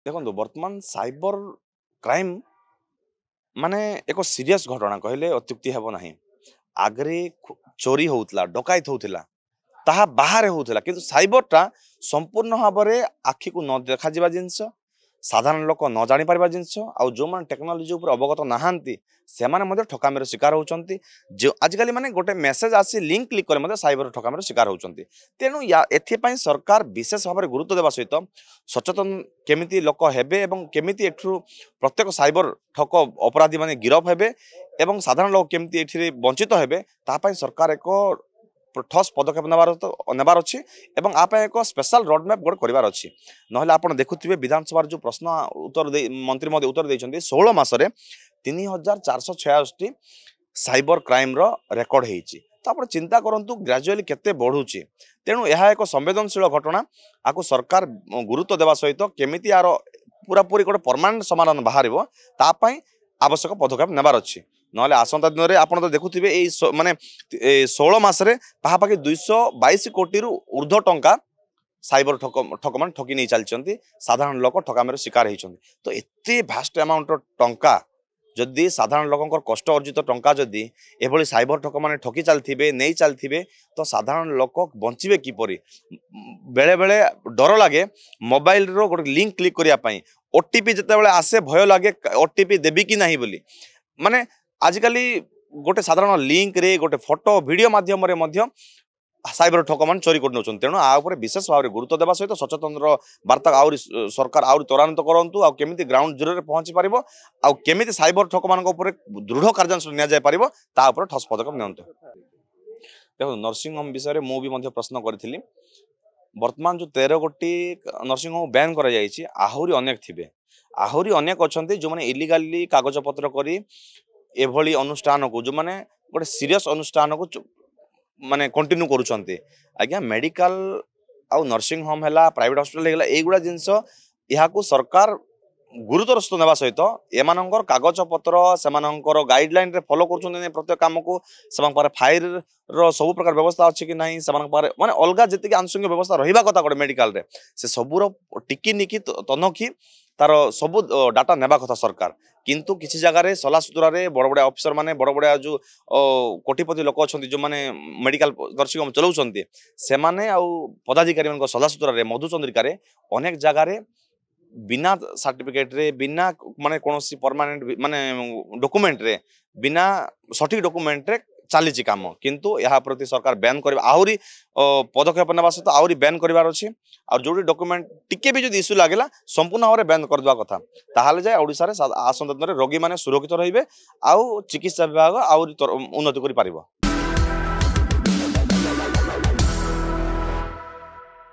देखो बर्तमान cyber crime माने एक सीरियस घटना कहले अत्युक्ति हेब नाही। आगरे चोरी होउतला डकायत होउतला ताहा बाहर होउतला किंतु साइबरटा संपूर्ण भाव में आखि को न देखा जिबा जिंस साधारण लोक न जानी पारिबा जिंस आउ जो मान टेक्नोलॉजी ऊपर अवगत नाहांती से माने मध्य ठकामीर शिकार होउचंती। जो आजकल माने गोटे मेसेज आसी लिंक क्लिक करे मध्य साइबर ठकामीर शिकार होउचंती। तेणु या एथिपाई सरकार विशेष भाव में गुरुत्व देवा सहित सचेतन केमिति लोक हेबे एवं केमिति एठु प्रत्येक साइबर ठक अपराधी माने गिरफ हेबे एवं साधारण लोक केमिति एठिरे वंचित हेबे तापाई सरकार एक ठोस पदक्षेप नेबार अच्छी एवं आप एक स्पेशल रोडमैप गोटे करार अच्छी ना आप देखुए विधानसभा जो प्रश्न उत्तर मंत्री महोदय उत्तर देते 16 मासरे 3486 साइबर क्राइम रेकर्ड होती। तो आप चिंता करूँ ग्राजुअली केते बढ़ुची। तेणु यह एक संवेदनशील घटना आपको सरकार गुरुत्व देवा सहित केमिति यार पूरा पूरी गोटे परमानेंट समाधान बाहर तापाई आवश्यक पदक्षेप नेबार अच्छी। ना आसंता दिन में आप देखुए माने 16 मासरे पाखापाखि 222 कोटी ऊर्ध्व टंका साइबर ठक मान ठकी नहीं चलती साधारण लोक ठकामीर शिकार होती। तो एते भास्ट अमाउंट टंका जदि साधारण लोक कष्ट अर्जित टंका जदि एभली साइबर ठक मैंने ठकी चलते नहीं चलते तो साधारण लोक बंचे किपरि। बेले बेले डर लगे मोबाइल रो गोटे लिंक क्लिक करने ओटीपी जिते आसे भय लगे ओटीपी देवी कि नहीं बोली माने आजिकल गोटे साधारण लिंक रे गोटे फोटो वीडियो माध्यम साइबर ठक मान चोरी कर नौछन। तेणु आउपर विशेष भाव में गुरुत्व देवा सहित सचेतन वार्ता आउरी सरकार आउरी त्वरान्वित करूँ आ केमिति ग्राउंड जीरो रे पहुंची पारिबो आ केमिति साइबर ठक मान दृढ़ कार्यानुष्ठान निया जाय पारिबो ता ऊपर ठोस पदक्षेप नियंतु। देखो नर्सिंग होम विषय में मुझे प्रश्न करी वर्तमान जो 13 गोटी नर्सिंग होम बैन करा जायछि आहुरी अनेक थिबे आहुरी अनेक अछंती जो माने इलीगली कागज पत्र करी एभली अनुष्ठान को जो माने गोटे सीरियस अनुष्ठान को माने कंटिन्यू करूछंती। आज्ञा मेडिकल आउ नर्सिंग होम है प्राइवेट हॉस्पिटल है एगुड़ा जिनस यहाँ सरकार गुरुतर सहित नेवा सहित एमानंकर कागज पत्र सेमानंकर गाइडलाइन रे फॉलो कर प्रत्येक काम को फाइल रो सब प्रकार व्यवस्था अच्छी कि नहीं माने अलग जी आनुषंगिक व्यवस्था रहा कथा गोटे मेडिकल रे से सबूर टिकी निकी तनखी तार सब डाटा नेबा कथा सरकार किंतु किसी जगह सला सुतुरा बड़ बड़े अफिसर माने बड़ बड़े जो कोटिपति लोक अच्छा जो मैंने मेडिकल नर्सिंग होम चलाउछंती से माने आउ पदाधिकारी सला सुतुरा मधुचंद्रिका अनेक जगह बिना सर्टिफिकेट रे बिना माने कोनोसी परमानेंट माने डॉक्यूमेंट रे बिना सठिक डॉक्यूमेंट रे चली काम किंतु यह प्रति सरकार बैन कर आहुरी पदक्षेप नेबा सहित आहुरी बैन करार अच्छी और जो डॉक्यूमेंट टिके भी जो इश्यू लगेगा संपूर्ण भाव में बैन करदेवा कथा ताहले जाए ओडिशा रे आसंता दिन रोगी माने सुरक्षित रहिबे आउ चिकित्सा विभाग आहुरी उन्नति करि पारिबो।